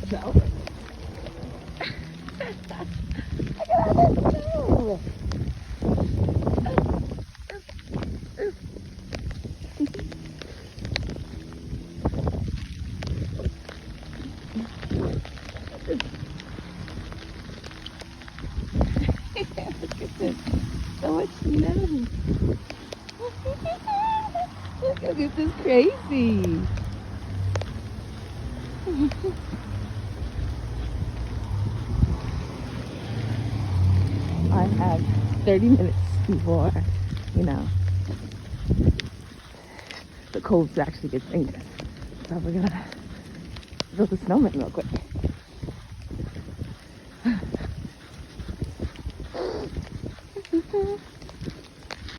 So, look at all this snow. Look at this. So much snow. Look at this crazy. I have 30 minutes before, the cold actually gets dangerous. So we're gonna build a snowman real quick.